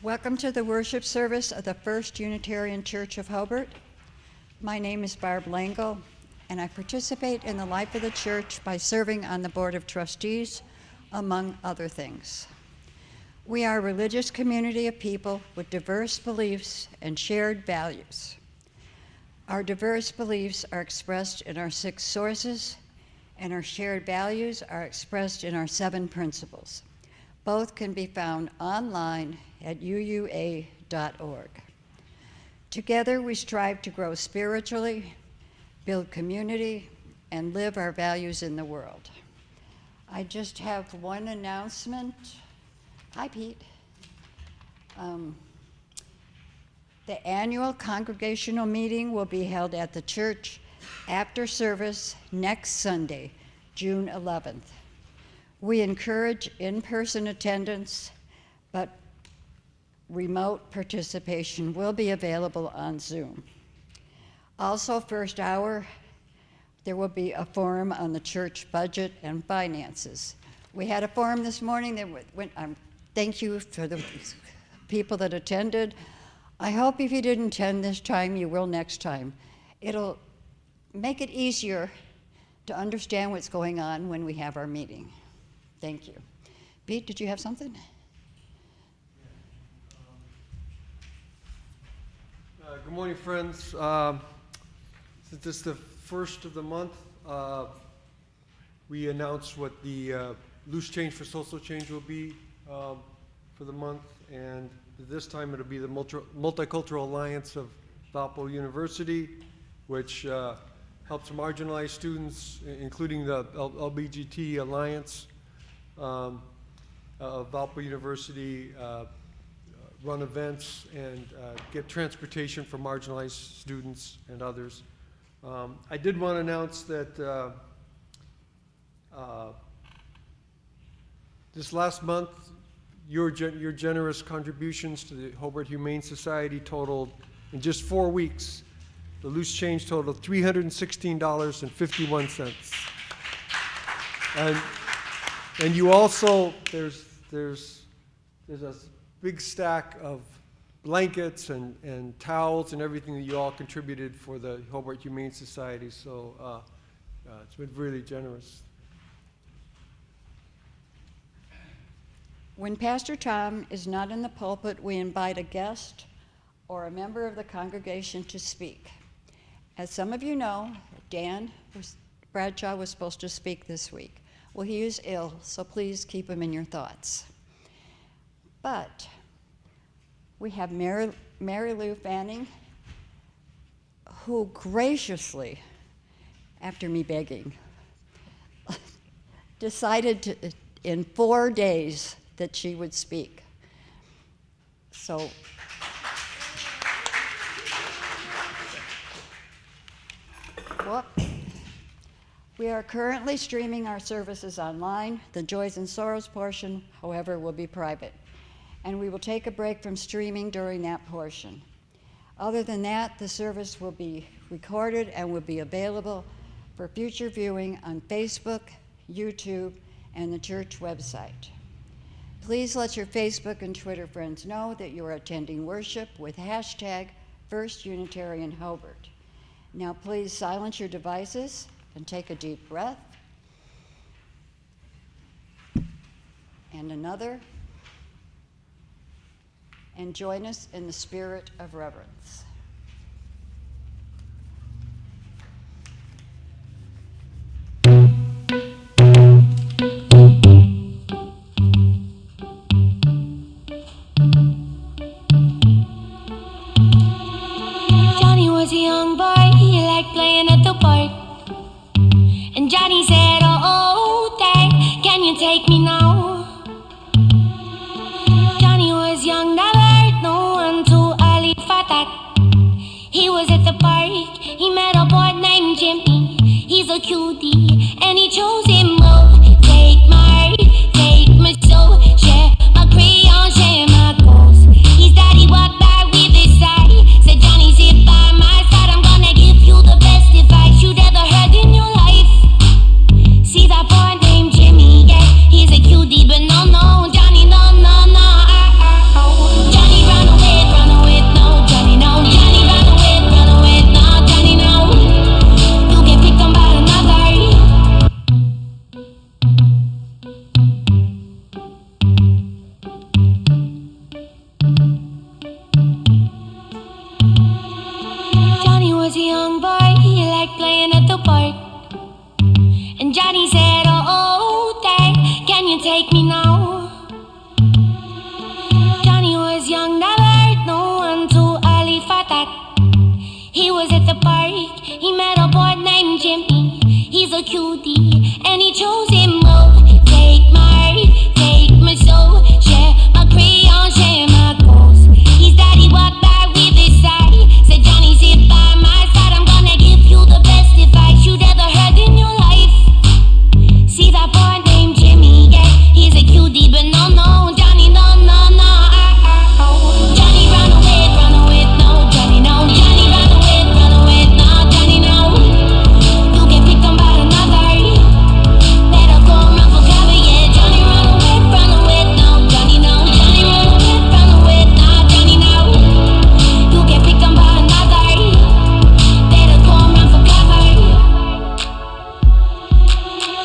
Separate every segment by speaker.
Speaker 1: Welcome to the worship service of the First Unitarian Church of Hobart. My name is Barb Langle, and I participate in the life of the church by serving on the Board of Trustees, among other things. We are a religious community of people with diverse beliefs and shared values. Our diverse beliefs are expressed in our 6 sources, and our shared values are expressed in our 7 principles. Both can be found online at uua.org. Together, we strive to grow spiritually, build community, and live our values in the world. I just have one announcement. Hi, Pete. The annual congregational meeting will be held at the church after service next Sunday, June 11th. We encourage in-person attendance, but remote participation will be available on Zoom. Also, first hour, there will be a forum on the church budget and finances. We had a forum this morning that went, thank you for the people that attended. I hope if you didn't attend this time, you will next time. It'll make it easier to understand what's going on when we have our meeting. Thank you. Pete, did you have something?
Speaker 2: Good morning, friends. Since it's the first of the month, we announced what the loose change for social change will be for the month, and this time it'll be the Multicultural Alliance of Valpo University, which helps marginalized students, including the LBGT Alliance of Valpo University, run events and get transportation for marginalized students and others. I did want to announce that this last month, your generous contributions to the Hobart Humane Society totaled, in just 4 weeks, the loose change totaled $316.51. And you also, there's a big stack of blankets and towels and everything that you all contributed for the Hobart Humane Society. So it's been really generous.
Speaker 1: When Pastor Tom is not in the pulpit, we invite a guest or a member of the congregation to speak. As some of you know, Dan Bradshaw was supposed to speak this week. Well, he is ill, so please keep him in your thoughts. But we have Marilu Fanning, who graciously, after me begging, decided in 4 days that she would speak. So, we are currently streaming our services online. The Joys and Sorrows portion, however, will be private. And we will take a break from streaming during that portion. Other than that, the service will be recorded and will be available for future viewing on Facebook, YouTube, and the church website. Please let your Facebook and Twitter friends know that you are attending worship with hashtag First Unitarian Hobart. Now please silence your devices and take a deep breath. And another. And join us in the spirit of reverence.
Speaker 3: Johnny was a young boy, he liked playing at the park. And Johnny said, oh, Dad, can you take me now? Johnny was young, no one too early for that. He was at the park, he met a boy named Jimmy. He's a cutie, and he chose him. Oh, take my soul, share my crayon, share my goals. His daddy walked by with his side, said, Johnny, sit by my side. I'm gonna give you the best advice you'd ever heard in your life. See that boy named Jimmy, yeah, he's a cutie, but no, Johnny, no. Johnny young boy, he liked playing at the park. And Johnny said, oh, Dad, can you take me now? Johnny was young, never heard no one too early for that. He was at the park, he met a boy named Jimmy. He's a cutie, and he chose him. Oh, take my heart, take my soul, share my crayon, share my goals. His daddy walked by with his side, said, Johnny, sit by my side. I'm gonna give you the best advice you'd ever heard in your life. See that boy named Jimmy, yeah, he's a cutie, but no, no, Johnny, no, no, no. Johnny run away, no, Johnny, no. Johnny run away, no, Johnny, no. You get picked on by another. Better go run for cover, yeah. Johnny run away, no, Johnny, no. Johnny run away, no, Johnny, no. You get picked on by another. Better go run for cover.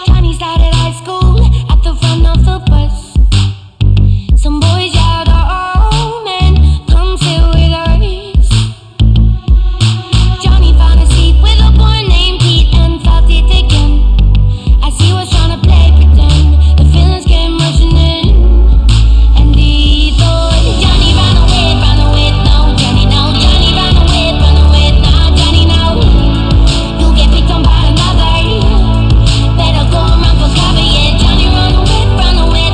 Speaker 3: Johnny started high school at the front of the bus. Some boys yelled, oh man, come sit with us. Johnny found a seat with a boy named Pete and felt it again. As he was trying to play pretend, the feelings came rushing in. And he thought, Johnny run away, no, Johnny, no. Johnny run away, no, Johnny, no. You get picked on by another. Better go run for cover, yeah. Johnny run away,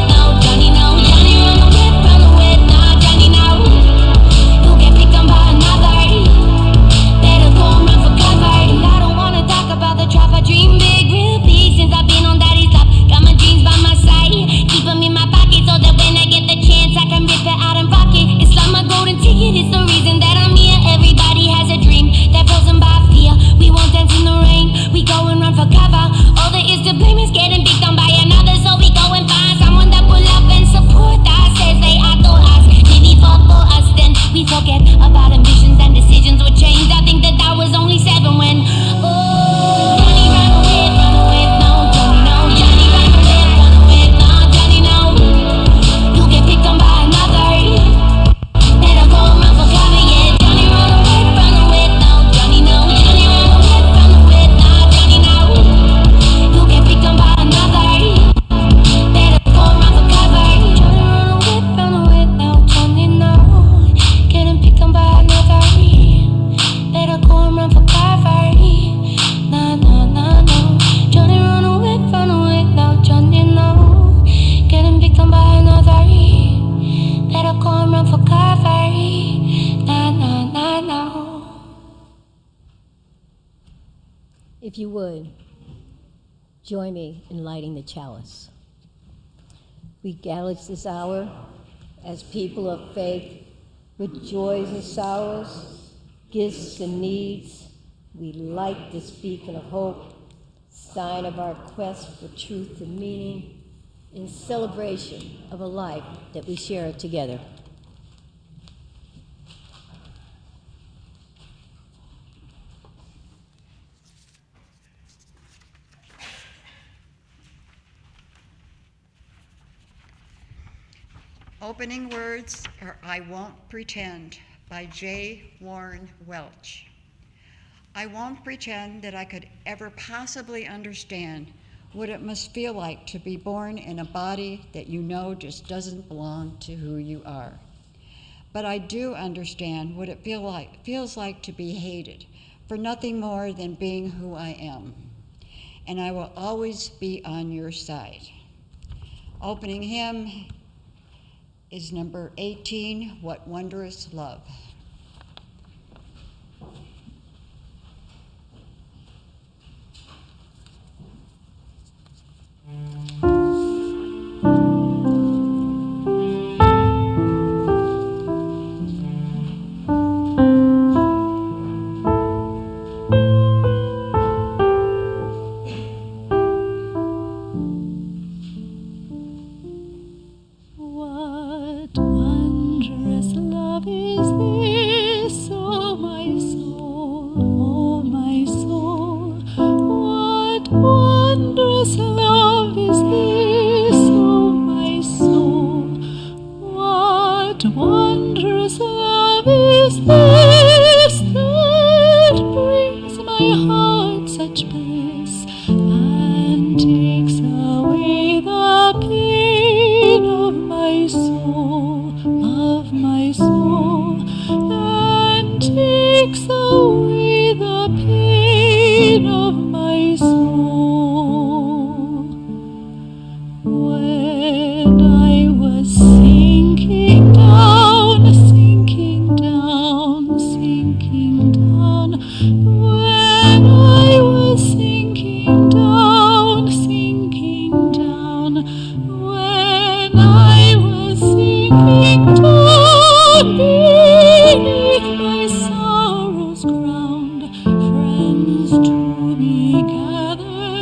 Speaker 3: no, Johnny, no. Johnny run away, no, Johnny, no. You get picked on by another. Better go run for cover. And I don't wanna talk about the trap. I dream big, real big since I've been on daddy's lap. Got my dreams by my side, keep them in my pocket so that when I get the chance I can rip it out and rock it. It's like my golden ticket, it's the reason that I'm here. Everybody has a dream, they're frozen by fear. We won't dance in the rain, we go and run for cover. All there is to blame is getting picked on by another. So we go and find someone that will love and support us. Says they adore us, maybe fall for us. Then we forget about ambitions and decisions will change. I think that I was only 7 when Johnny ran away, no, Johnny, no. Johnny ran away, no, Johnny, no. You get picked on by another. Better go run for cover, yeah. Johnny run away, no, Johnny, no. Johnny run away, no, Johnny, no. You get picked on by another. Better go run for cover. Johnny run away, no, Johnny, no. Getting picked on by another. Better go and run for cover. No, no, no, no. Johnny run away, no, Johnny, no. Getting picked on by another. Better go and run for cover. No, no, no, no.
Speaker 4: If you would, join me in lighting the chalice. We gather this hour as people of faith with joys and sorrows, gifts and needs. We light this beacon of hope, sign of our quest for truth and meaning, in celebration of a life that we share together.
Speaker 1: Opening words are I Won't Pretend by J. Warren Welch. I won't pretend that I could ever possibly understand what it must feel like to be born in a body that you know just doesn't belong to who you are. But I do understand what it feels like to be hated for nothing more than being who I am. And I will always be on your side. Opening hymn is number 18, What Wondrous Love.
Speaker 5: What wondrous love is this, oh my soul, what wondrous love is this, oh my soul, what wondrous love is this that brings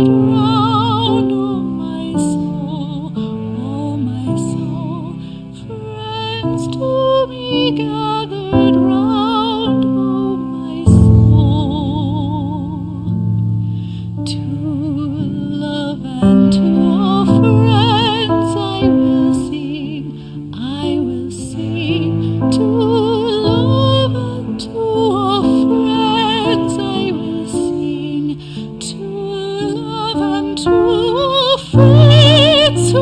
Speaker 5: round, oh my soul, friends to be gathered round, oh my soul, to love and to all friends I will sing, to love and to all friends I will sing, to love and to all friends who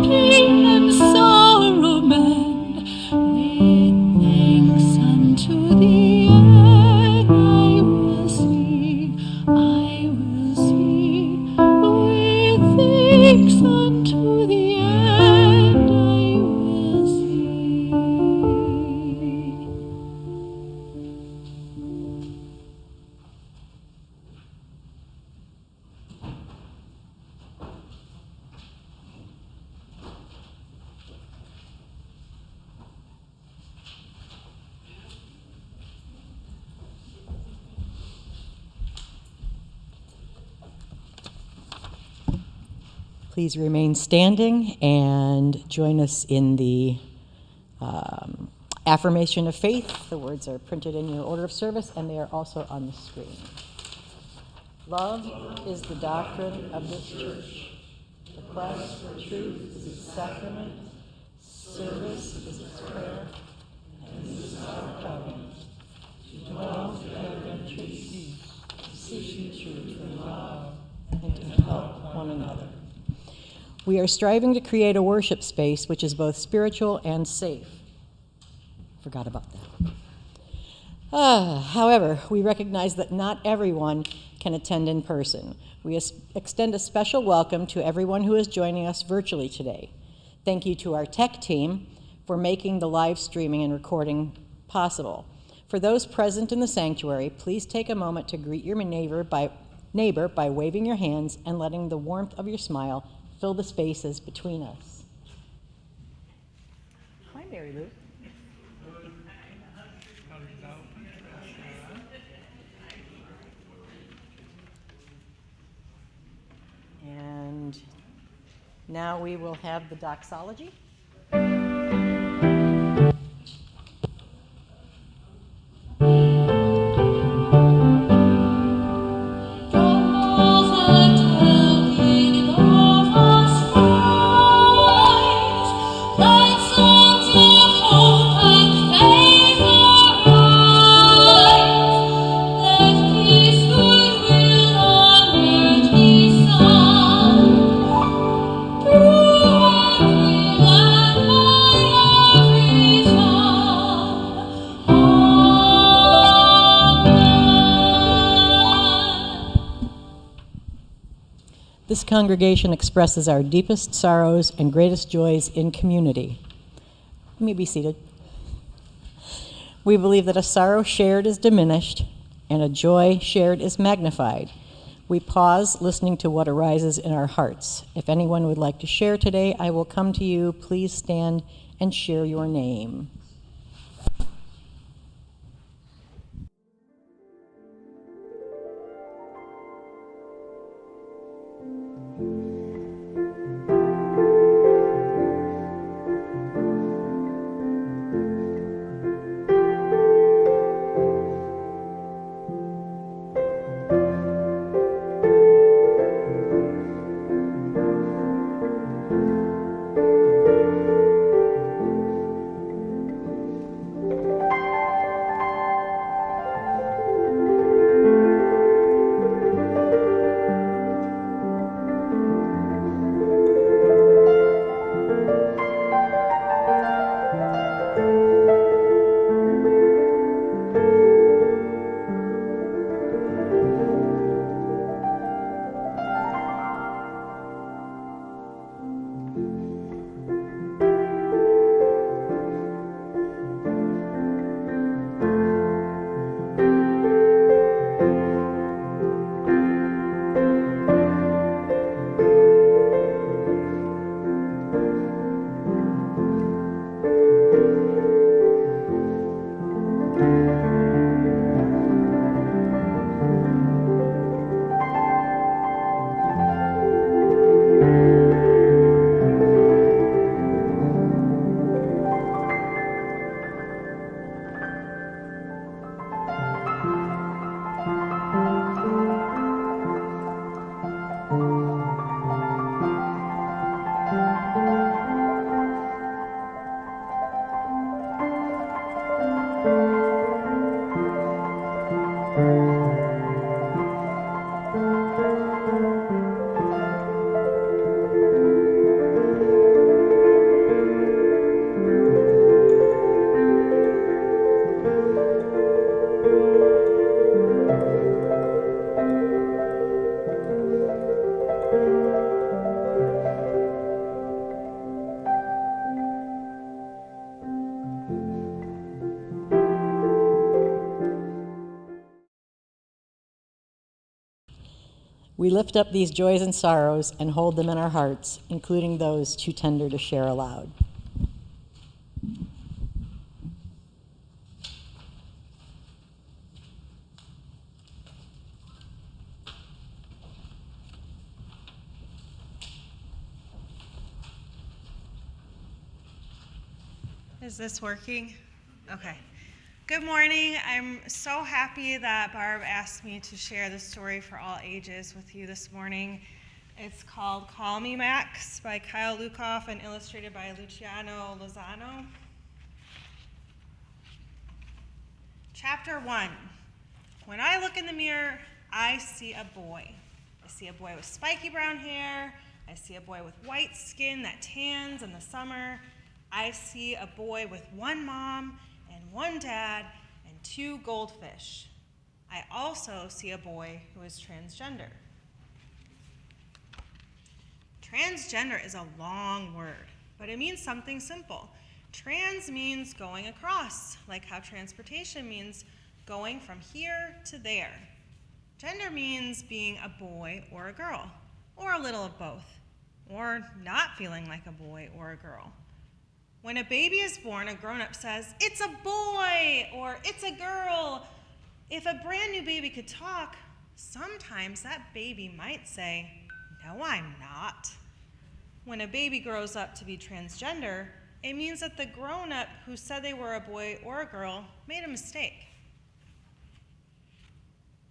Speaker 5: pain and sorrow mend, with thanks unto the end I will sing, with thanks unto the end I will sing.
Speaker 6: Please remain standing and join us in the affirmation of faith. The words are printed in your order of service, and they are also on the screen. Love is the doctrine of this church. The quest for truth is its sacrament. Service is its prayer. And this is our covenant. To dwell together in peace, to seek the truth in love, and to help one another. We are striving to create a worship space which is both spiritual and safe. Forgot about that. However, we recognize that not everyone can attend in person. We extend a special welcome to everyone who is joining us virtually today. Thank you to our tech team for making the live streaming and recording possible. For those present in the sanctuary, please take a moment to greet your neighbor by waving your hands and letting the warmth of your smile fill the spaces between us. Hi, Marilu. And now we will have the doxology. This congregation expresses our deepest sorrows and greatest joys in community. You may be seated. We believe that a sorrow shared is diminished and a joy shared is magnified. We pause listening to what arises in our hearts. If anyone would like to share today, I will come to you. Please stand and share your name. We lift up these joys and sorrows and hold them in our hearts, including those too tender to share aloud.
Speaker 7: Is this working? Okay. Good morning. I'm so happy that Barb asked me to share this story for all ages with you this morning. It's called Call Me Max by Kyle Lukoff and illustrated by Luciano Lozano. Chapter 1. When I look in the mirror, I see a boy. I see a boy with spiky brown hair. I see a boy with white skin that tans in the summer. I see a boy with one mom and one dad and 2 goldfish. I also see a boy who is transgender. Transgender is a long word, but it means something simple. Trans means going across, like how transportation means going from here to there. Gender means being a boy or a girl, or a little of both, or not feeling like a boy or a girl. When a baby is born, a grown-up says, "It's a boy," or "It's a girl." If a brand new baby could talk, sometimes that baby might say, "No, I'm not." When a baby grows up to be transgender, it means that the grown-up who said they were a boy or a girl made a mistake.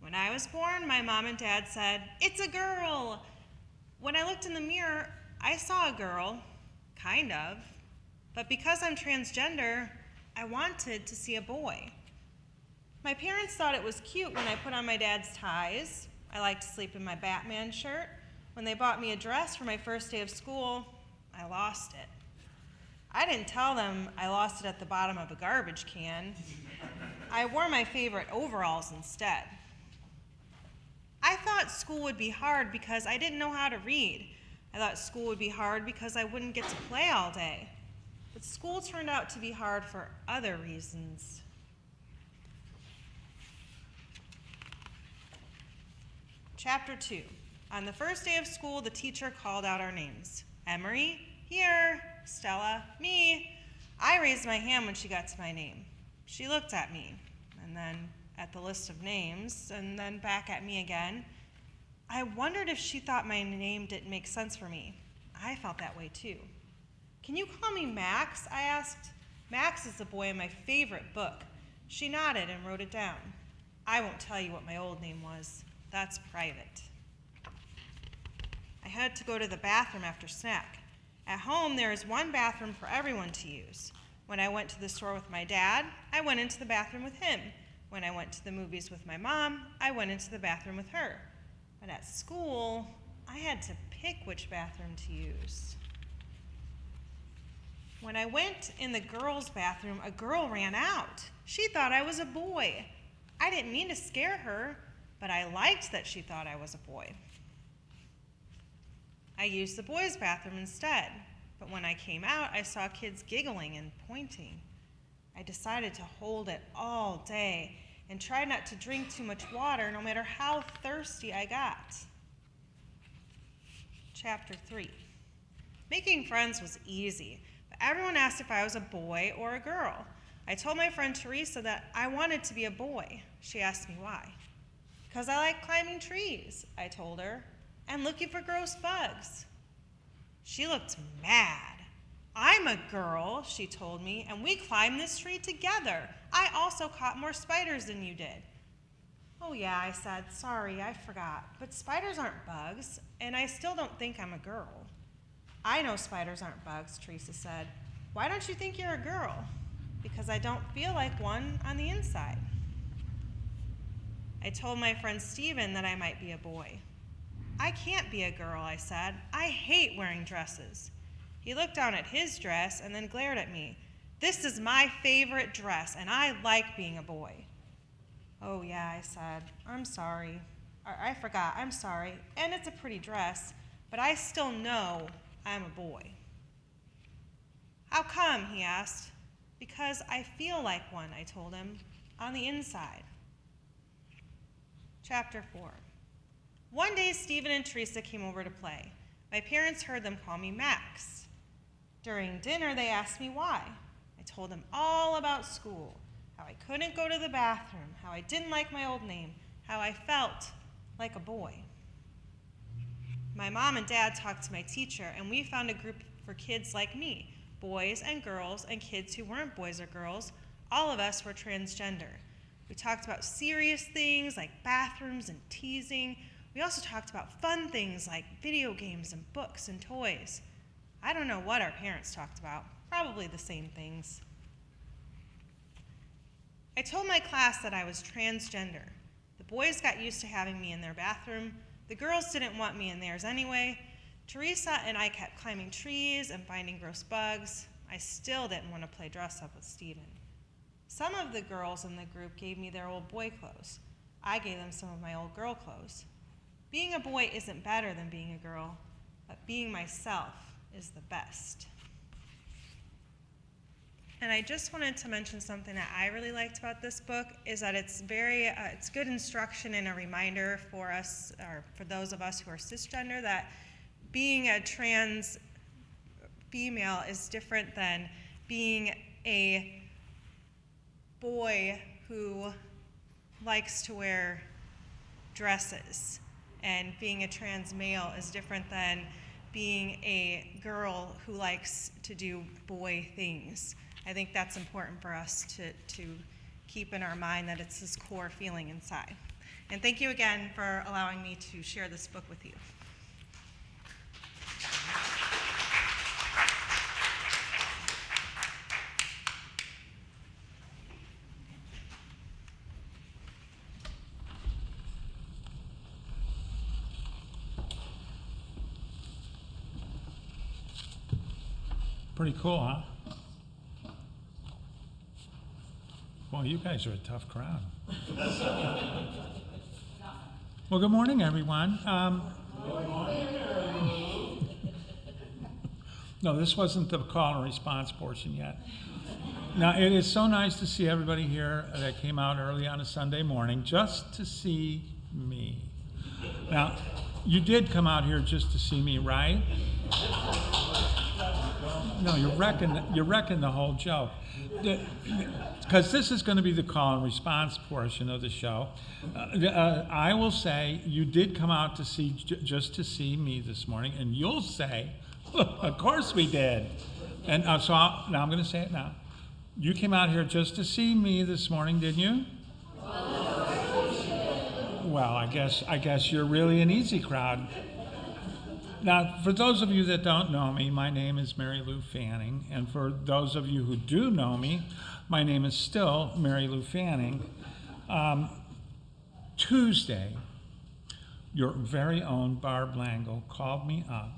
Speaker 7: When I was born, my mom and dad said, "It's a girl." When I looked in the mirror, I saw a girl, kind of. But because I'm transgender, I wanted to see a boy. My parents thought it was cute when I put on my dad's ties. I liked to sleep in my Batman shirt. When they bought me a dress for my first day of school, I lost it. I didn't tell them I lost it at the bottom of a garbage can. I wore my favorite overalls instead. I thought school would be hard because I didn't know how to read. I thought school would be hard because I wouldn't get to play all day. But school turned out to be hard for other reasons. Chapter 2. On the first day of school, the teacher called out our names. Emery, here. Stella, me. I raised my hand when she got to my name. She looked at me, and then at the list of names, and then back at me again. I wondered if she thought my name didn't make sense for me. I felt that way too. "Can you call me Max?" I asked. Max is the boy in my favorite book. She nodded and wrote it down. I won't tell you what my old name was. That's private. I had to go to the bathroom after snack. At home, there is one bathroom for everyone to use. When I went to the store with my dad, I went into the bathroom with him. When I went to the movies with my mom, I went into the bathroom with her. But at school, I had to pick which bathroom to use. When I went in the girls' bathroom, a girl ran out. She thought I was a boy. I didn't mean to scare her, but I liked that she thought I was a boy. I used the boys' bathroom instead, but when I came out, I saw kids giggling and pointing. I decided to hold it all day and try not to drink too much water no matter how thirsty I got. Chapter 3. Making friends was easy. Everyone asked if I was a boy or a girl. I told my friend Teresa that I wanted to be a boy. She asked me why. "Because I like climbing trees," I told her, "and looking for gross bugs." She looked mad. "I'm a girl," she told me, "and we climbed this tree together. I also caught more spiders than you did." "Oh yeah," I said, "sorry, I forgot. But spiders aren't bugs, and I still don't think I'm a girl." "I know spiders aren't bugs," Teresa said. "Why don't you think you're a girl?" "Because I don't feel like one on the inside." I told my friend Steven that I might be a boy. "I can't be a girl," I said. "I hate wearing dresses." He looked down at his dress and then glared at me. "This is my favorite dress, and I like being a boy." "Oh yeah," I said. "I'm sorry. I forgot, I'm sorry. And it's a pretty dress, but I still know I'm a boy." "How come?" he asked. "Because I feel like one," I told him, "on the inside." Chapter 4. One day, Stephen and Teresa came over to play. My parents heard them call me Max. During dinner, they asked me why. I told them all about school, how I couldn't go to the bathroom, how I didn't like my old name, how I felt like a boy. My mom and dad talked to my teacher, and we found a group for kids like me, boys and girls and kids who weren't boys or girls. All of us were transgender. We talked about serious things like bathrooms and teasing. We also talked about fun things like video games and books and toys. I don't know what our parents talked about, probably the same things. I told my class that I was transgender. The boys got used to having me in their bathroom. The girls didn't want me in theirs anyway. Teresa and I kept climbing trees and finding gross bugs. I still didn't want to play dress up with Stephen. Some of the girls in the group gave me their old boy clothes. I gave them some of my old girl clothes. Being a boy isn't better than being a girl, but being myself is the best. And I just wanted to mention something that I really liked about this book is that it's good instruction and a reminder for us, or for those of us who are cisgender, that being a trans female is different than being a boy who likes to wear dresses. And being a trans male is different than being a girl who likes to do boy things. I think that's important for us to keep in our mind, that it's this core feeling inside. And thank you again for allowing me to share this book with you.
Speaker 8: Pretty cool, huh? Well, you guys are a tough crowd. Well, good morning, everyone. No, this wasn't the call and response portion yet. Now, it is so nice to see everybody here that came out early on a Sunday morning just to see me. Now, you did come out here just to see me, right? No, you're wrecking the whole joke. Because this is going to be the call and response portion of the show. I will say you did come out to see just to see me this morning, and you'll say, of course we did. And now I'm going to say it now. You came out here just to see me this morning, didn't you? Well, I guess you're really an easy crowd. Now, for those of you that don't know me, my name is Marilu Fanning, and for those of you who do know me, my name is still Marilu Fanning. Tuesday, your very own Barb Langle called me up.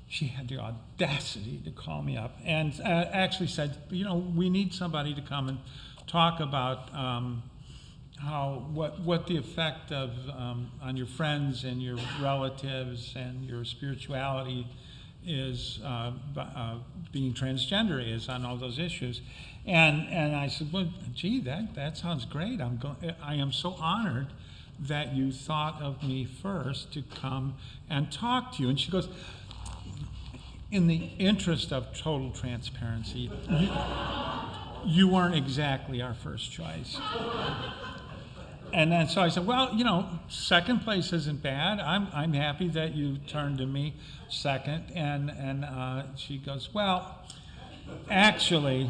Speaker 8: She had the audacity to call me up and actually said, we need somebody to come and talk about what the effect of on your friends and your relatives and your spirituality is, being transgender is on all those issues. And I said, well, gee, that sounds great. I am so honored that you thought of me first to come and talk to you. And she goes, in the interest of total transparency, you weren't exactly our first choice. And then so I said, well, second place isn't bad. I'm happy that you turned to me second. And she goes, well, actually,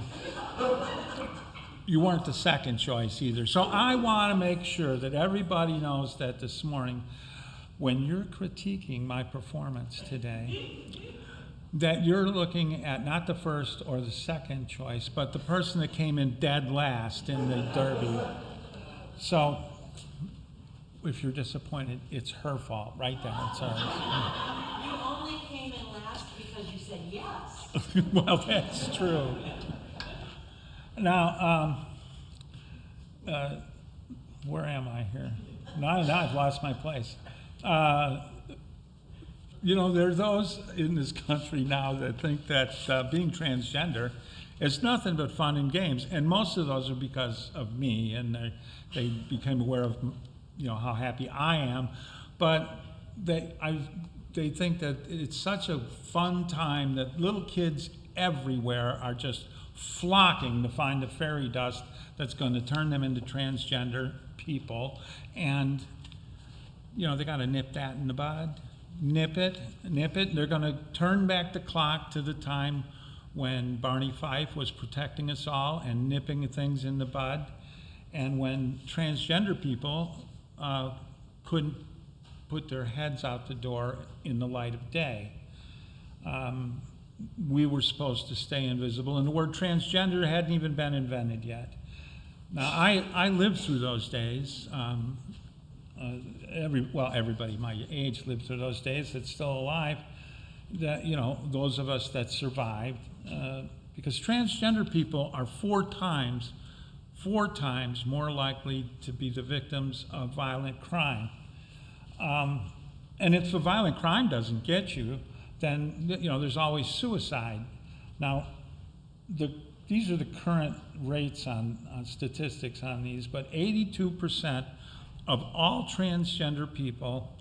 Speaker 8: you weren't the second choice either. So I want to make sure that everybody knows that this morning, when you're critiquing my performance today, that you're looking at not the first or the second choice, but the person that came in dead last in the Derby. So if you're disappointed, it's her fault, right there. It's hers.
Speaker 6: You only came in last because you said yes.
Speaker 8: Well, that's true. Now, where am I here? Now I've lost my place. There are those in this country now that think that being transgender is nothing but fun and games, and most of those are because of me, and they became aware of how happy I am, but they think that it's such a fun time that little kids everywhere are just flocking to find the fairy dust that's going to turn them into transgender people, and they got to nip that in the bud. Nip it. They're going to turn back the clock to the time when Barney Fife was protecting us all and nipping things in the bud, and when transgender people couldn't put their heads out the door in the light of day. We were supposed to stay invisible, and the word transgender hadn't even been invented yet. Now, I lived through those days. Everybody my age lived through those days that's still alive. That those of us that survived, because transgender people are four times more likely to be the victims of violent crime. And if the violent crime doesn't get you, then there's always suicide. Now, these are the current rates on statistics on these, but 82% of all transgender people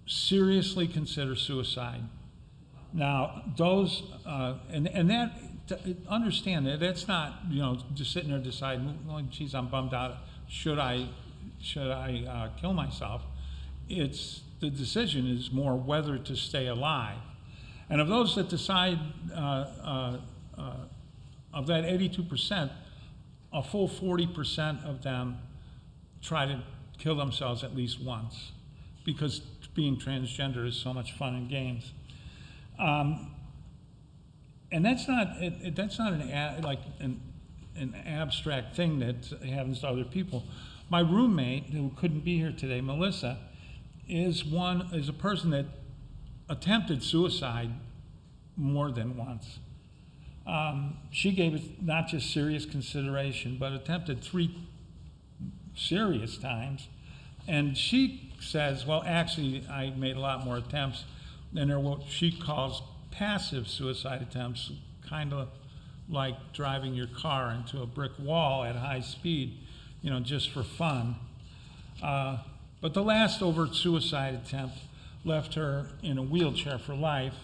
Speaker 8: seriously consider suicide. Now, those and that understand that that's not just sitting there deciding, well, geez, I'm bummed out. Should I kill myself? It's the decision is more whether to stay alive. And of those that decide, of that 82%, a full 40% of them try to kill themselves at least once, because being transgender is so much fun and games. And that's not an abstract thing that happens to other people. My roommate, who couldn't be here today, Melissa, is a person that attempted suicide more than once. She gave it not just serious consideration, but attempted 3 serious times. And she says, well, actually, I made a lot more attempts, and they're what she calls passive suicide attempts, kind of like driving your car into a brick wall at high speed, just for fun. But the last overt suicide attempt left her in a wheelchair for life,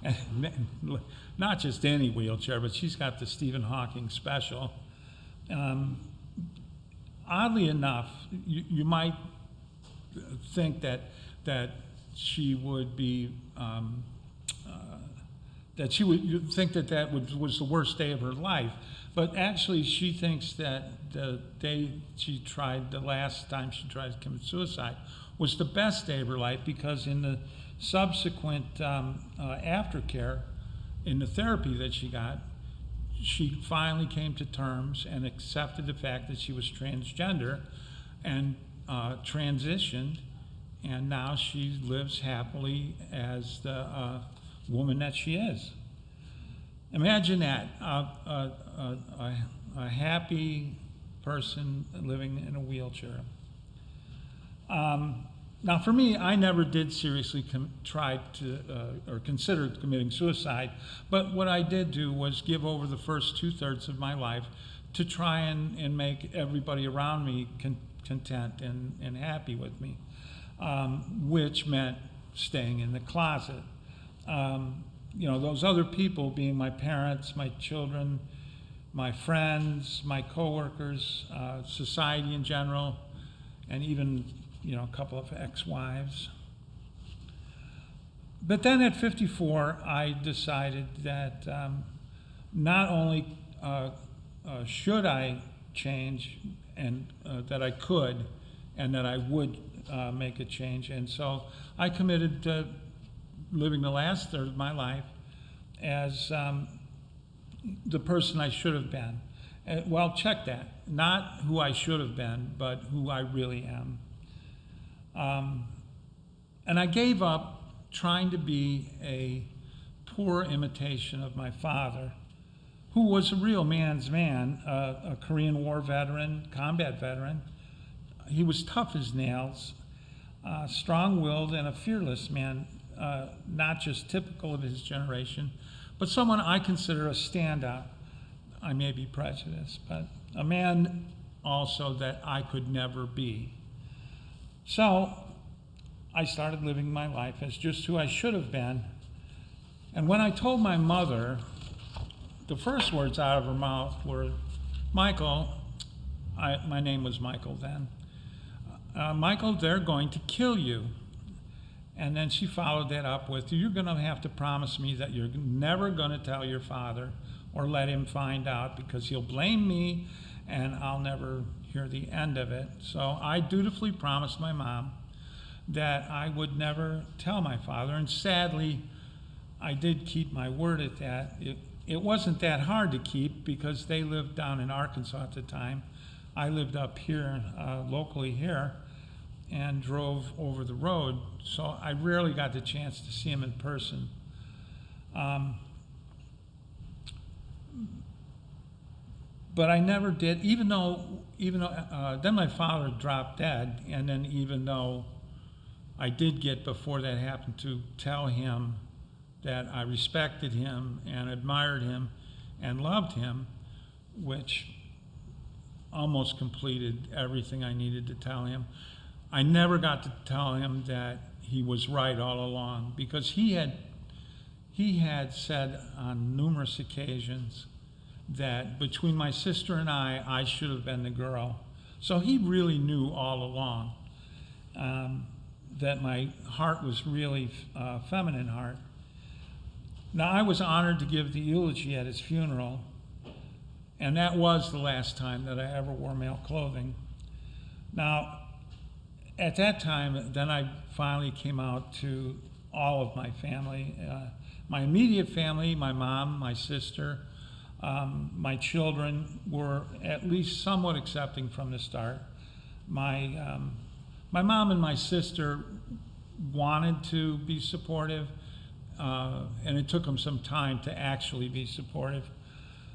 Speaker 8: and not just any wheelchair, but she's got the Stephen Hawking special. Oddly enough, you might think that she would be you'd think that was the worst day of her life, but actually she thinks that the last time she tried to commit suicide was the best day of her life, because in the subsequent aftercare, in the therapy that she got, she finally came to terms and accepted the fact that she was transgender and transitioned, and now she lives happily as the woman that she is. Imagine that, a happy person living in a wheelchair. Now, for me, I never did seriously try to or consider committing suicide, but what I did do was give over the first 2/3 of my life to try and make everybody around me content and happy with me, which meant staying in the closet. Those other people being my parents, my children, my friends, my coworkers, society in general, and even a couple of ex-wives. But then at 54, I decided that not only should I change, and that I could, and that I would make a change. And so I committed to living the last third of my life as the person I should have been. Well, check that. Not who I should have been, but who I really am. And I gave up trying to be a poor imitation of my father, who was a real man's man, a Korean War veteran, combat veteran. He was tough as nails, strong-willed, and a fearless man, not just typical of his generation, but someone I consider a standout. I may be prejudiced, but a man also that I could never be. So I started living my life as just who I should have been. And when I told my mother, the first words out of her mouth were, Michael, my name was Michael then, Michael, they're going to kill you. And then she followed that up with, you're going to have to promise me that you're never going to tell your father or let him find out, because he'll blame me and I'll never hear the end of it. So I dutifully promised my mom that I would never tell my father, and sadly, I did keep my word at that. It wasn't that hard to keep because they lived down in Arkansas at the time. I lived up here, locally here, and drove over the road, so I rarely got the chance to see him in person. But I never did, even though then my father dropped dead, and then even though I did get, before that happened, to tell him that I respected him and admired him and loved him, which almost completed everything I needed to tell him. I never got to tell him that he was right all along, because he had said on numerous occasions that between my sister and I should have been the girl. So he really knew all along that my heart was really a feminine heart. Now, I was honored to give the eulogy at his funeral, and that was the last time that I ever wore male clothing. Now, at that time, then I finally came out to all of my family, my immediate family, my mom, my sister, my children were at least somewhat accepting from the start. My mom and my sister wanted to be supportive, and it took them some time to actually be supportive.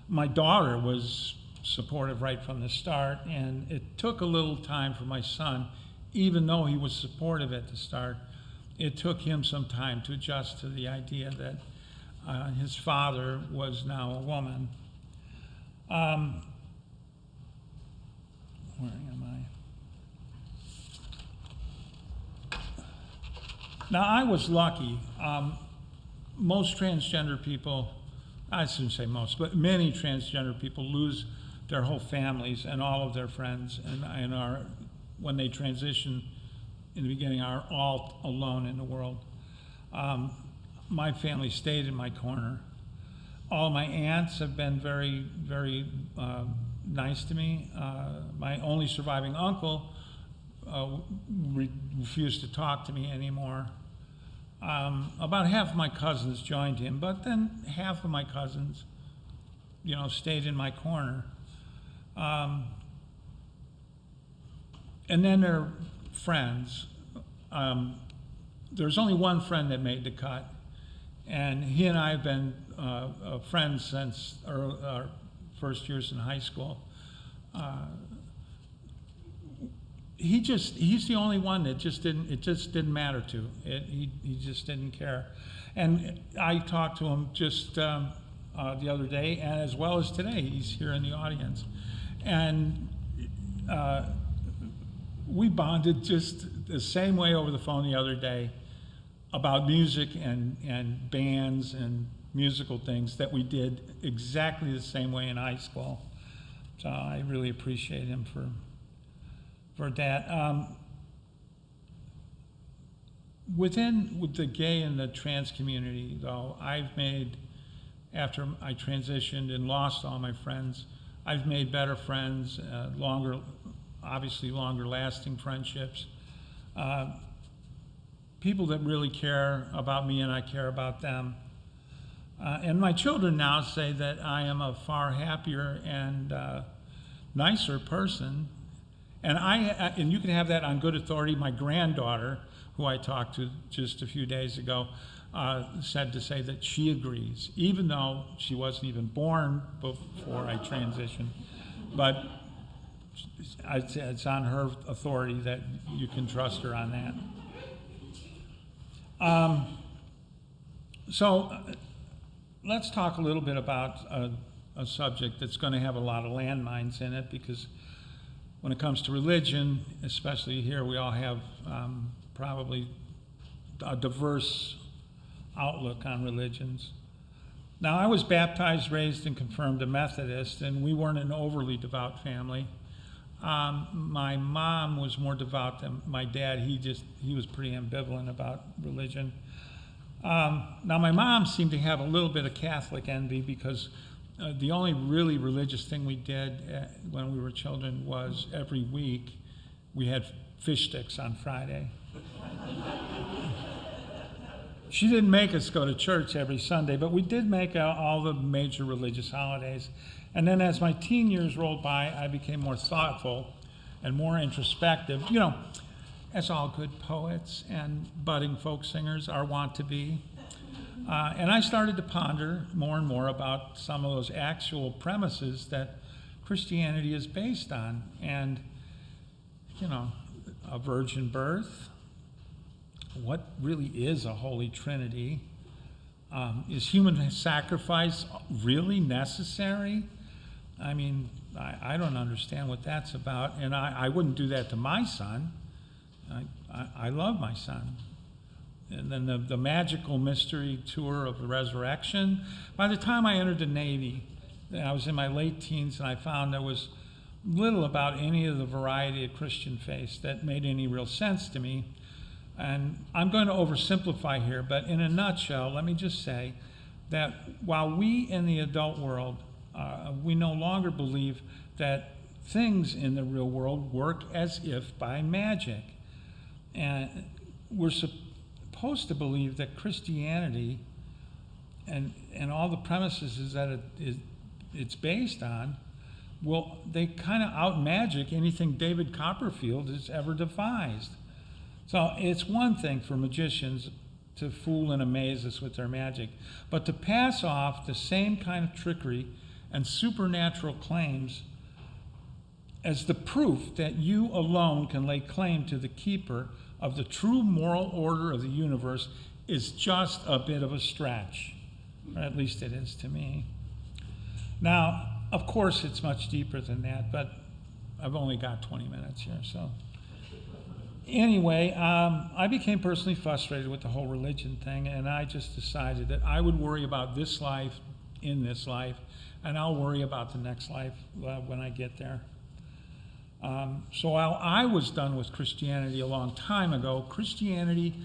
Speaker 8: My daughter was supportive right from the start, and it took a little time for my son, even though he was supportive at the start, it took him some time to adjust to the idea that his father was now a woman. Where am I? Now, I was lucky. Most transgender people, I shouldn't say most, but many transgender people lose their whole families and all of their friends, and are, when they transition in the beginning, are all alone in the world. My family stayed in my corner. All my aunts have been very, very nice to me. My only surviving uncle refused to talk to me anymore. About half of my cousins joined him, but then half of my cousins, stayed in my corner. And then there are friends. There's only one friend that made the cut, and he and I have been friends since our first years in high school. He's the only one that it just didn't matter to. He just didn't care. And I talked to him just the other day, and as well as today, he's here in the audience. And we bonded just the same way over the phone the other day about music and bands and musical things that we did exactly the same way in high school. So I really appreciate him for that. With the gay and the trans community, though, I've made, after I transitioned and lost all my friends, I've made better friends, obviously longer lasting friendships. People that really care about me and I care about them. And my children now say that I am a far happier and nicer person. And you can have that on good authority. My granddaughter, who I talked to just a few days ago, said to say that she agrees, even though she wasn't even born before I transitioned. But it's on her authority that you can trust her on that. So let's talk a little bit about a subject that's going to have a lot of landmines in it, because when it comes to religion, especially here, we all have probably a diverse outlook on religions. Now, I was baptized, raised, and confirmed a Methodist, and we weren't an overly devout family. My mom was more devout than my dad. He was pretty ambivalent about religion. Now, my mom seemed to have a little bit of Catholic envy because the only really religious thing we did when we were children was every week we had fish sticks on Friday. She didn't make us go to church every Sunday, but we did make all the major religious holidays. And then as my teen years rolled by, I became more thoughtful and more introspective, as all good poets and budding folk singers are wont to be. And I started to ponder more and more about some of those actual premises that Christianity is based on. And, a virgin birth. What really is a Holy Trinity? Is human sacrifice really necessary? I mean, I don't understand what that's about, and I wouldn't do that to my son. I love my son. And then the magical mystery tour of the resurrection. By the time I entered the Navy, I was in my late teens, and I found there was little about any of the variety of Christian faiths that made any real sense to me. And I'm going to oversimplify here, but in a nutshell, let me just say that while we in the adult world, we no longer believe that things in the real world work as if by magic. And we're supposed to believe that Christianity and all the premises that it's based on, well, they kind of out-magic anything David Copperfield has ever devised. So it's one thing for magicians to fool and amaze us with their magic, but to pass off the same kind of trickery and supernatural claims as the proof that you alone can lay claim to the keeper of the true moral order of the universe is just a bit of a stretch, or at least it is to me. Now, of course, it's much deeper than that, but I've only got 20 minutes here, so. Anyway, I became personally frustrated with the whole religion thing, and I just decided that I would worry about this life in this life, and I'll worry about the next life when I get there. So while I was done with Christianity a long time ago, Christianity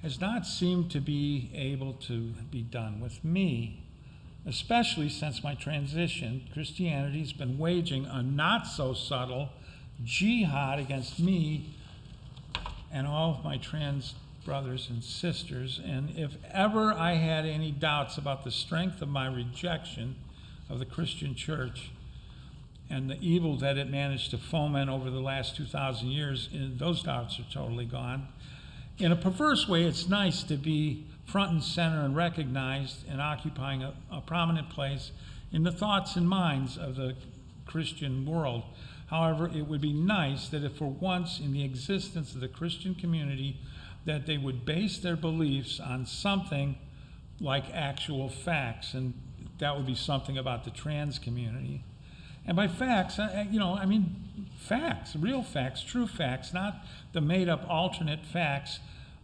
Speaker 8: has not seemed to be able to be done with me, especially since my transition. Christianity's been waging a not-so-subtle jihad against me and all of my trans brothers and sisters. And if ever I had any doubts about the strength of my rejection of the Christian church and the evil that it managed to foment over the last 2,000 years, those doubts are totally gone. In a perverse way, it's nice to be front and center and recognized and occupying a prominent place in the thoughts and minds of the Christian world. However, it would be nice that if for once in the existence of the Christian community, that they would base their beliefs on something like actual facts, and that would be something about the trans community. And by facts, I mean facts, real facts, true facts, not the made-up alternate facts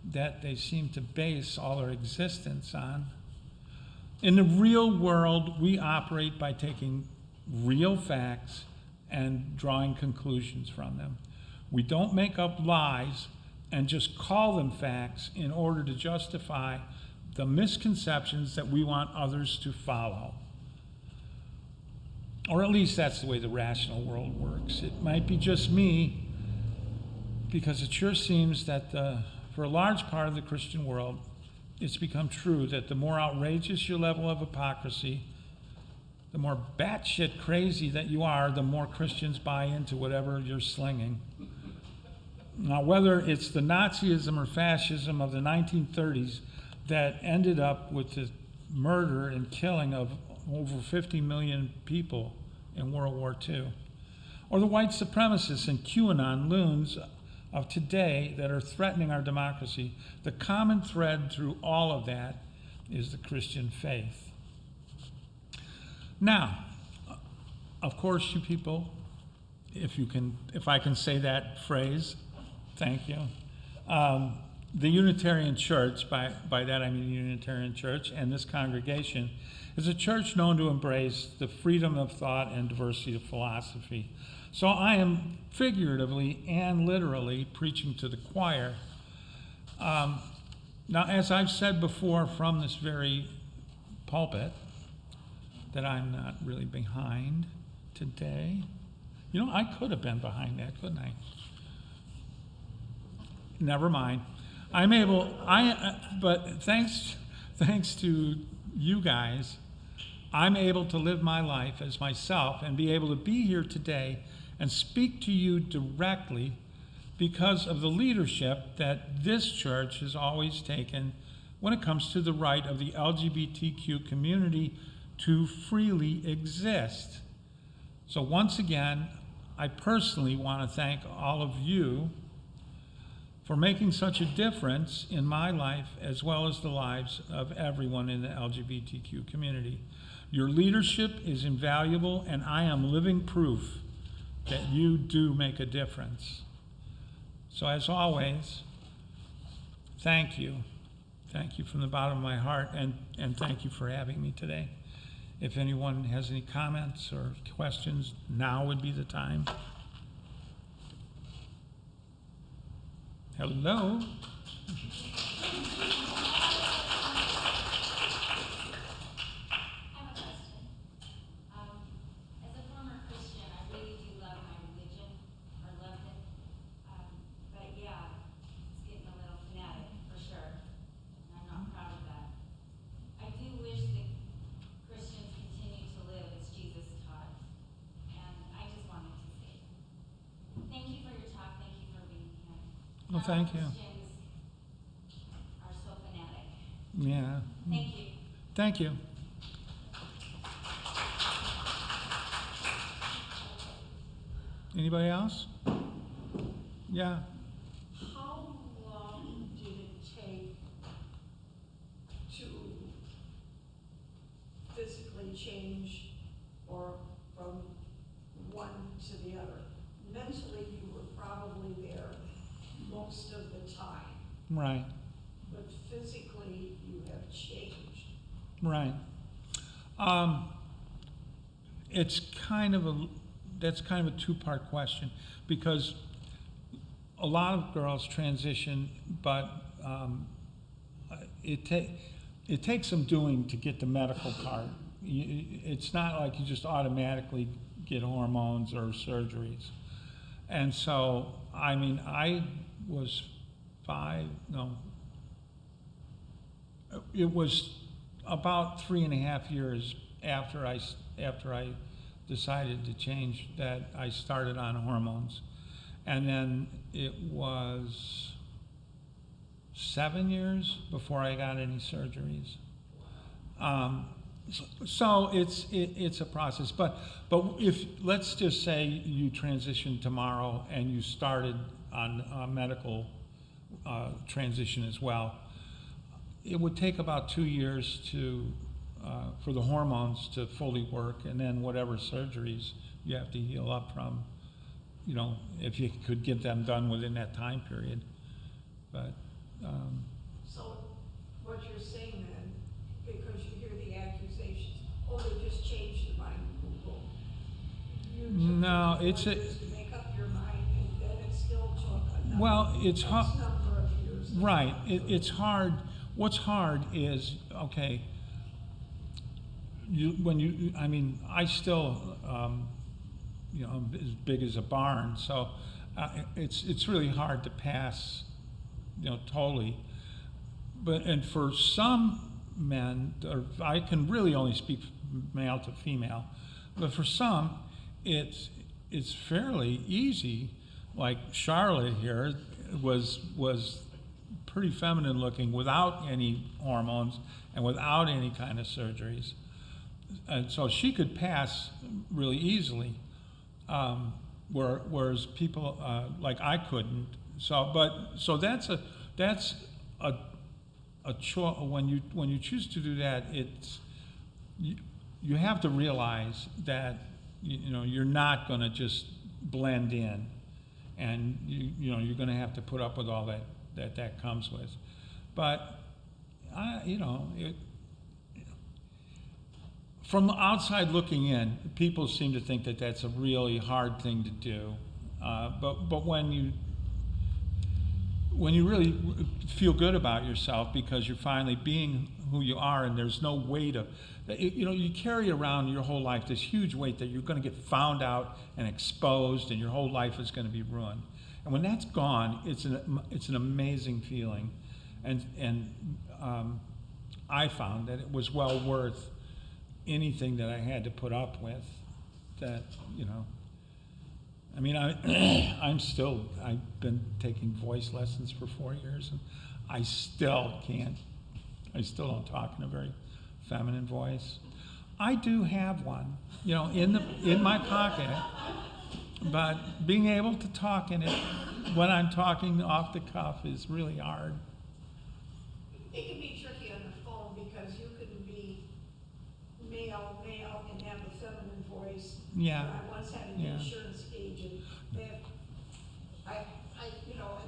Speaker 8: that they seem to base all their existence on. In the real world, we operate by taking real facts and drawing conclusions from them. We don't make up lies and just call them facts in order to justify the misconceptions that we want others to follow. Or at least that's the way the rational world works. It might be just me, because it sure seems that for a large part of the Christian world, it's become true that the more outrageous your level of hypocrisy, the more batshit crazy that you are, the more Christians buy into whatever you're slinging. Now, whether it's the Nazism or fascism of the 1930s that ended up with the murder and killing of over 50 million people in World War II, or the white supremacists and QAnon loons of today that are threatening our democracy, the common thread through all of that is the Christian faith. Now, of course, you people if I can say that phrase, thank you. The Unitarian Church, by that I mean the Unitarian Church, and this congregation is a church known to embrace the freedom of thought and diversity of philosophy. So I am figuratively and literally preaching to the choir. Now, as I've said before from this very pulpit, that I'm not really behind today. You know, I could have been behind that, couldn't I? Never mind. But thanks to you guys, I'm able to live my life as myself and be able to be here today and speak to you directly because of the leadership that this church has always taken when it comes to the right of the LGBTQ community to freely exist. So once again, I personally want to thank all of you for making such a difference in my life as well as the lives of everyone in the LGBTQ community. Your leadership is invaluable, and I am living proof that you do make a difference. So as always, thank you. Thank you from the bottom of my heart, and thank you for having me today. If anyone has any comments or questions, now would be the time. Hello?
Speaker 9: As a former Christian, I really do love my religion, or loved it. But yeah, it's getting a little fanatic, for sure. And I'm not proud of that. I do wish that Christians continue to live as Jesus taught. And I just wanted to say, thank you for your talk, thank you for being here.
Speaker 8: Well, thank you.
Speaker 9: Christians are so fanatic.
Speaker 8: Yeah.
Speaker 9: Thank you.
Speaker 8: Thank you. Anybody else? Yeah.
Speaker 10: How long did it take to physically change or from one to the other? Mentally, you were probably there most of the time,
Speaker 8: Right.
Speaker 10: but physically, you have changed.
Speaker 8: Right. It's that's kind of a two-part question, because a lot of girls transition, but it takes some doing to get the medical part. It's not like you just automatically get hormones or surgeries. And so, I mean, I was it was about 3.5 years after I decided to change that I started on hormones. And then it was 7 years before I got any surgeries. So it's a process. But if, let's just say you transition tomorrow and you started on a medical transition as well, it would take about 2 years for the hormones to fully work, and then whatever surgeries you have to heal up from, you know, if you could get them done within that time period. But
Speaker 10: So what you're saying then, because you hear the accusations, oh, they just changed your mind, boom, boom. You took
Speaker 8: No,
Speaker 10: these
Speaker 8: it's a-
Speaker 10: 1 years to make up your mind, and then it still took another
Speaker 8: Well, it's
Speaker 10: X
Speaker 8: hard.
Speaker 10: number of years.
Speaker 8: Right, it's hard. What's hard is, okay, I still, you know, I'm as big as a barn, so it's really hard to pass, you know, totally. And for some men, or I can really only speak male to female, but for some, it's fairly easy. Like Charlotte here was pretty feminine looking without any hormones and without any kind of surgeries. And so she could pass really easily, whereas people like I couldn't. So that's a choice. When you choose to do that, you have to realize that you know you're not going to just blend in, and you know, you're going to have to put up with all that comes with. But from the outside looking in, people seem to think that that's a really hard thing to do. But when you really feel good about yourself because you're finally being who you are, and there's no way to, you carry around your whole life this huge weight that you're going to get found out and exposed, and your whole life is going to be ruined. And when that's gone, it's an amazing feeling, and I found that it was well worth anything that I had to put up with. That, I mean, I've been taking voice lessons for 4 years, and I still don't talk in a very feminine voice. I do have one, in my pocket, but being able to talk in it when I'm talking off the cuff is really hard.
Speaker 10: It can be tricky on the phone because you can be male, and have a feminine voice.
Speaker 8: Yeah.
Speaker 10: I once had an insurance agent that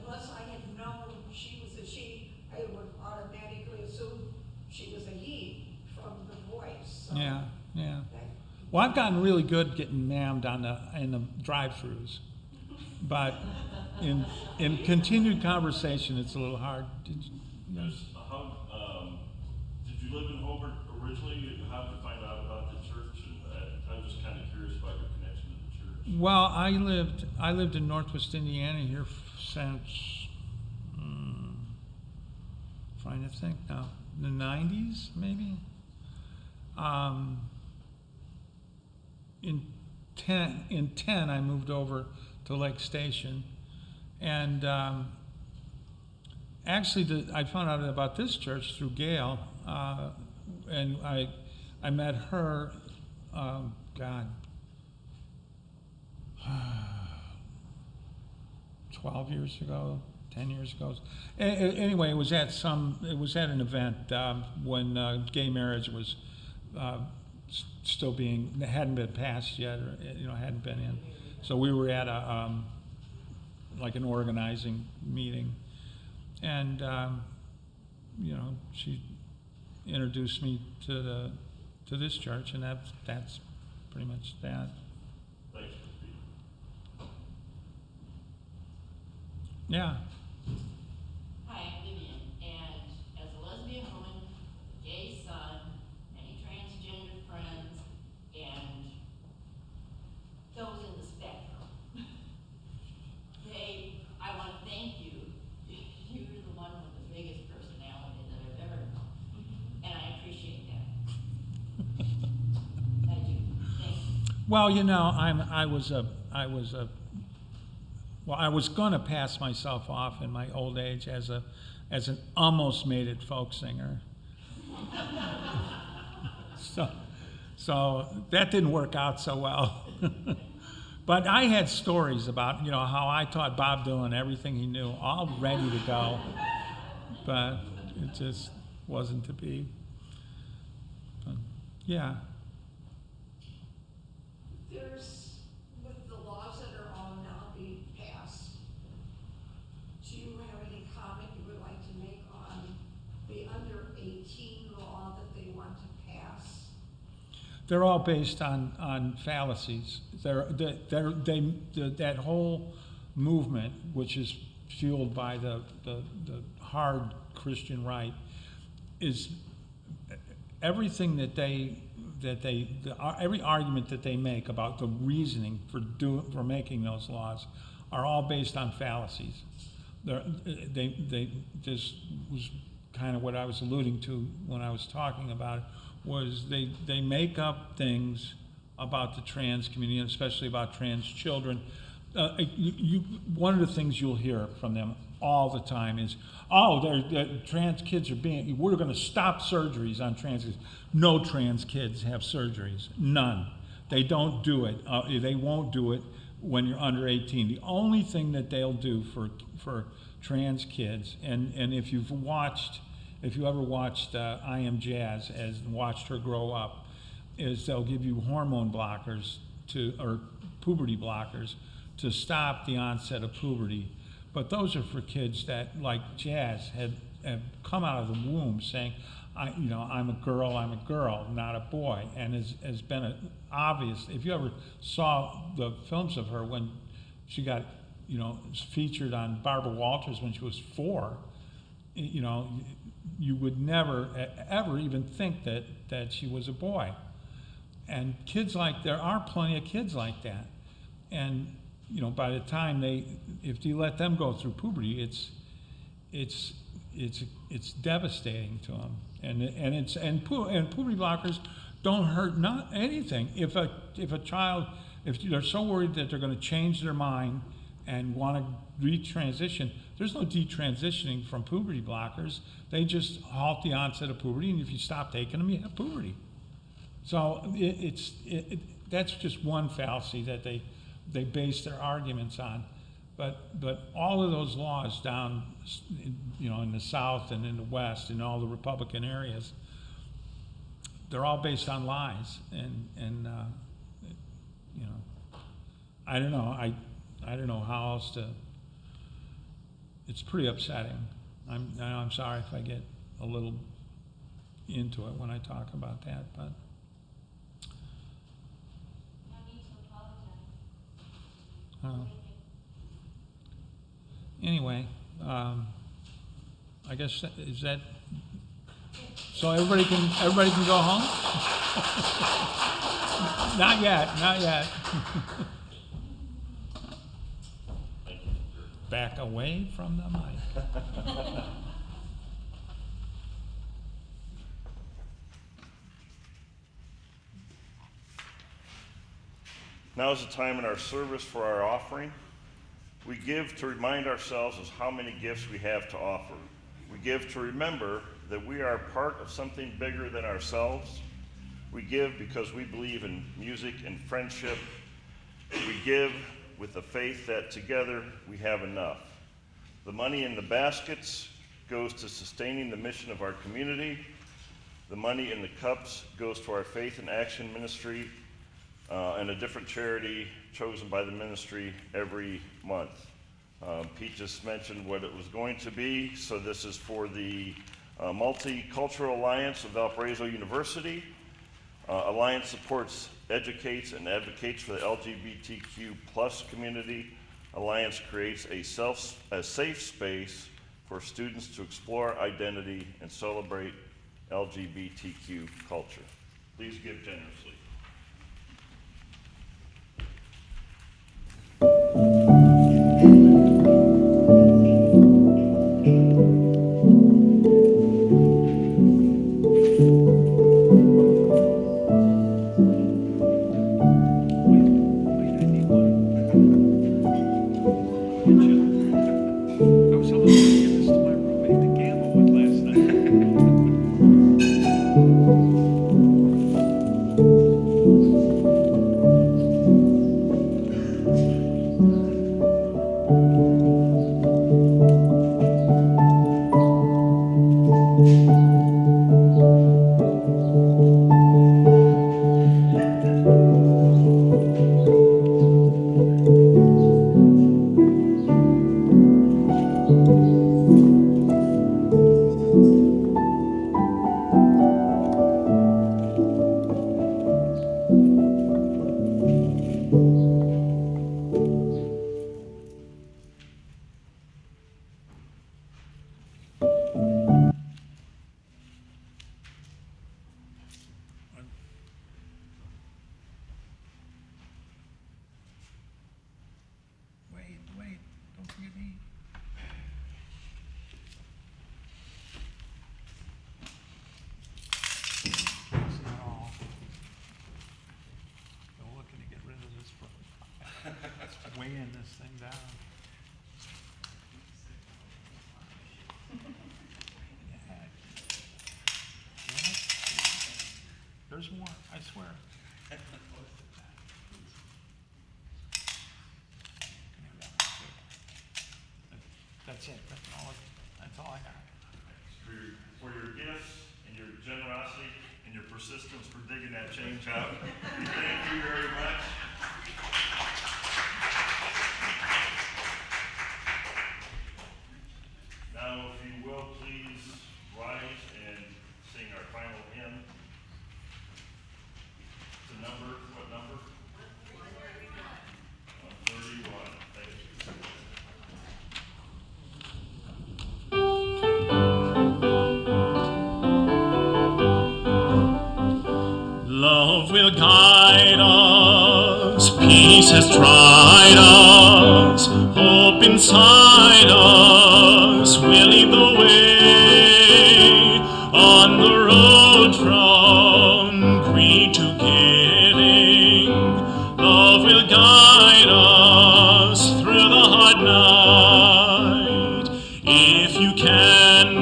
Speaker 10: unless I had known she was a she, I would automatically assume she was a he from the voice. So
Speaker 8: Yeah. Well, I've gotten really good getting mammed in the drive-throughs, but in continued conversation, it's a little hard.
Speaker 11: Did you live in Hobart originally? How did you find out about the church? And I'm just kind of curious about your connection to the church.
Speaker 8: Well, I lived in Northwest Indiana here since trying to think now, the 90s maybe. In 10 I moved over to Lake Station, and actually I found out about this church through Gail, and I met her, 12 years ago, 10 years ago. Anyway, it was at an event when gay marriage was still hadn't been passed yet, or hadn't been in. So we were at like an organizing meeting, and she introduced me to this church, and that's pretty much that.
Speaker 11: Thanks for speaking.
Speaker 8: Yeah.
Speaker 12: Hi, I'm Vivian, and as a lesbian woman, a gay son, many transgender friends, and those in the spectrum, I want to thank you. You're the one with the biggest personality that I've ever known, and I appreciate that. I do. Thank you.
Speaker 8: Well, I was going to pass myself off in my old age as an almost made it folk singer. So that didn't work out so well. But I had stories about, how I taught Bob Dylan everything he knew, all ready to go. But it just wasn't to be. But, yeah.
Speaker 10: With the laws that are all now being passed, do you have any comment you would like to make on the under 18 law that they want to pass?
Speaker 8: They're all based on fallacies. That whole movement, which is fueled by the hard Christian right, is everything every argument that they make about the reasoning for making those laws are all based on fallacies. This was kind of what I was alluding to when I was talking about it, was they make up things about the trans community, and especially about trans children. One of the things you'll hear from them all the time is, trans kids we're going to stop surgeries on trans kids. No trans kids have surgeries, none. They don't do it. They won't do it when you're under 18. The only thing that they'll do for trans kids, and if you ever watched I Am Jazz and watched her grow up, is they'll give you hormone blockers or puberty blockers to stop the onset of puberty. But those are for kids that, like Jazz, have come out of the womb saying, I'm a girl, not a boy, and has been obvious. If you ever saw the films of her when she got, featured on Barbara Walters when she was 4, you would never ever even think that she was a boy. And there are plenty of kids like that, and by the time if you let them go through puberty, it's devastating to them, and puberty blockers don't hurt not anything. If a child, if they're so worried that they're going to change their mind and want to retransition, there's no detransitioning from puberty blockers. They just halt the onset of puberty, and if you stop taking them, you have puberty. So that's just one fallacy that they base their arguments on. But all of those laws down, in the South and in the West, in all the Republican areas, they're all based on lies. And I don't know. I don't know how else to. It's pretty upsetting. I'm sorry if I get a little into it when I talk about that, but.
Speaker 9: No need to apologize.
Speaker 8: Anyway, I guess is that. So everybody can go home. Not yet. Back away from the mic.
Speaker 11: Now is the time in our service for our offering. We give to remind ourselves of how many gifts we have to offer. We give to remember that we are part of something bigger than ourselves. We give because we believe in music and friendship. We give with the faith that together we have enough. The money in the baskets goes to sustaining the mission of our community. The money in the cups goes to our Faith in Action ministry and a different charity chosen by the ministry every month. Pete just mentioned what it was going to be, so this is for the Multicultural Alliance of Valparaiso University. Alliance supports, educates, and advocates for the LGBTQ plus community. Alliance creates a safe space for students to explore identity and celebrate LGBTQ culture. Please give generously.
Speaker 8: Wait, don't forget me. That's not all. Still looking to get rid of this book. It's weighing this thing down. Yeah. There's more, I swear. That's it. That's all I got.
Speaker 11: For your gifts and your generosity and your persistence for digging that change out. Thank you very much.
Speaker 5: Love will guide us, peace has tried us, hope inside us will lead the way on the road from greed to giving. Love will guide us through the hard night. If you cannot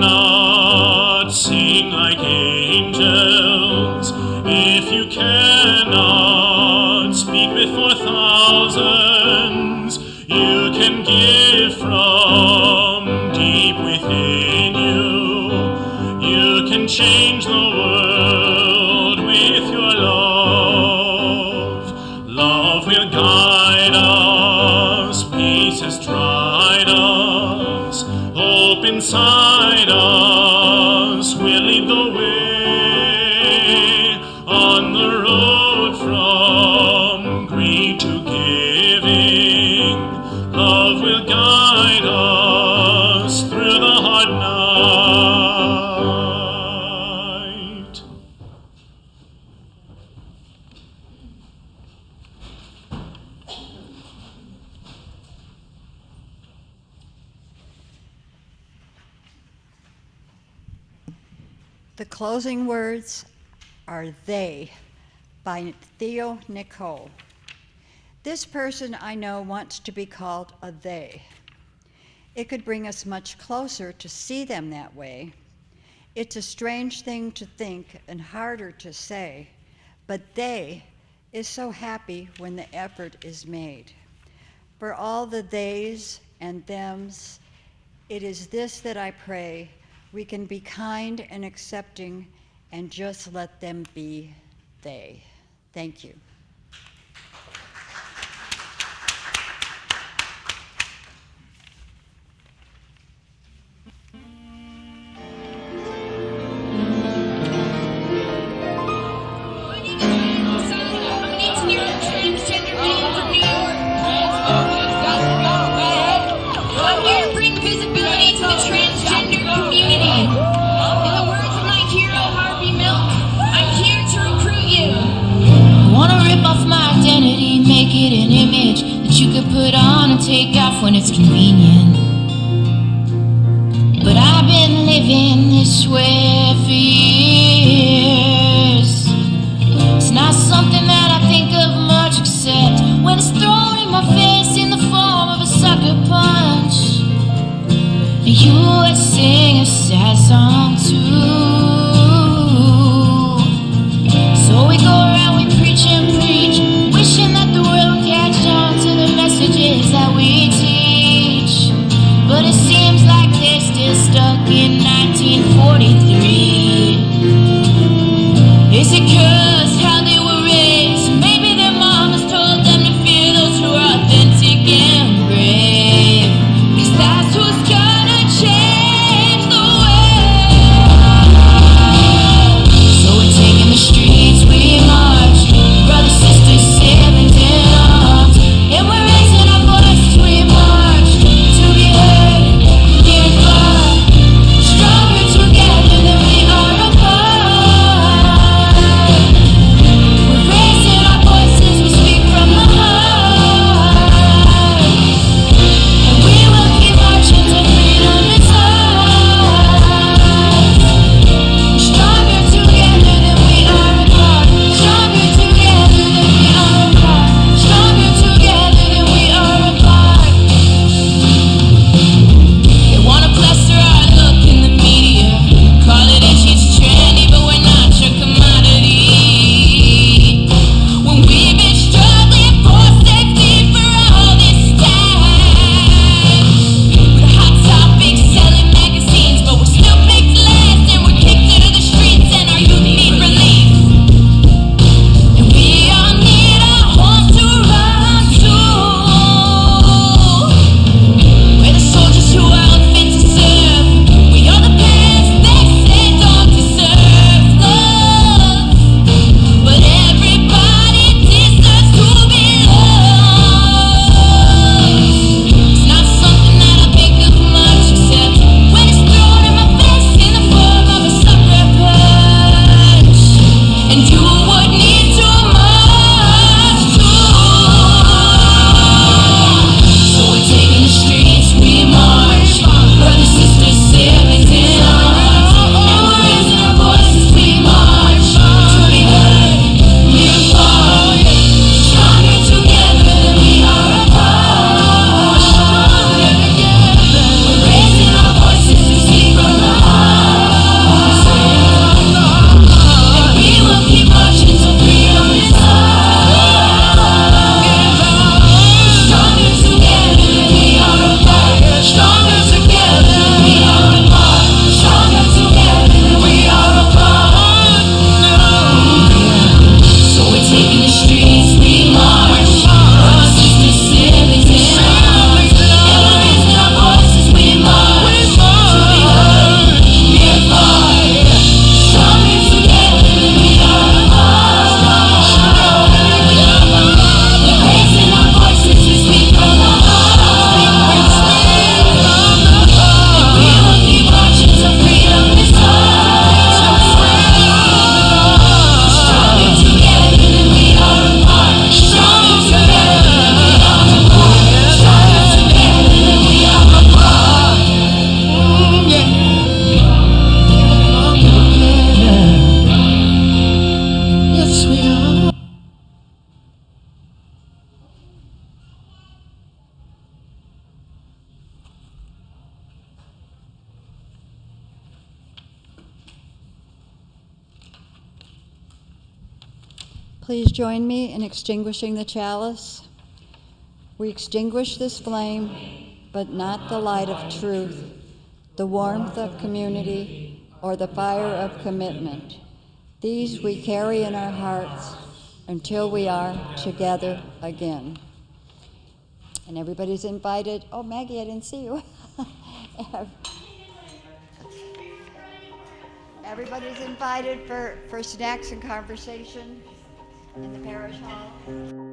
Speaker 5: sing like angels, if you cannot speak before thousands, you can give from deep within you. You can change the world with your love. Love will guide us, peace has tried us, hope inside us will lead the way on the road from greed to giving. Love will guide us through the hard night.
Speaker 1: The closing words are They by Theo Nicole. This person I know wants to be called a they. It could bring us much closer to see them that way. It's a strange thing to think and harder to say, but they is so happy when the effort is made. For all the theys and thems, it is this that I pray, we can be kind and accepting and just let them be they. Thank you.
Speaker 3: I'm here to bring visibility to the transgender community. In the words of my hero, Harvey Milk, I'm here to recruit you. I want to rip off my identity, make it an image that you could put on and take off when it's convenient. But I've been living this way for years. It's not something that I think of much except when it's thrown in my face in the form of a sucker punch. And you would sing a sad song too. So we go around, we preach and preach, wishing that the world would catch on to the messages that we teach. But it seems like they're still stuck in 1943. Is it 'cause how they were raised? Maybe their mamas told them to fear those who are authentic and brave. 'Cause that's who's gonna change the world. So we're taking the streets, we march, brothers, sisters, siblings in arms, and we're raising our voices, we march to be heard, near and far, stronger together than we are apart.
Speaker 1: Please join me in extinguishing the chalice. We extinguish this flame, but not the light of truth, the warmth of community, or the fire of commitment. These we carry in our hearts until we are together again. And everybody's invited. Oh, Maggie, I didn't see you. Everybody's invited for snacks and conversation in the parish hall.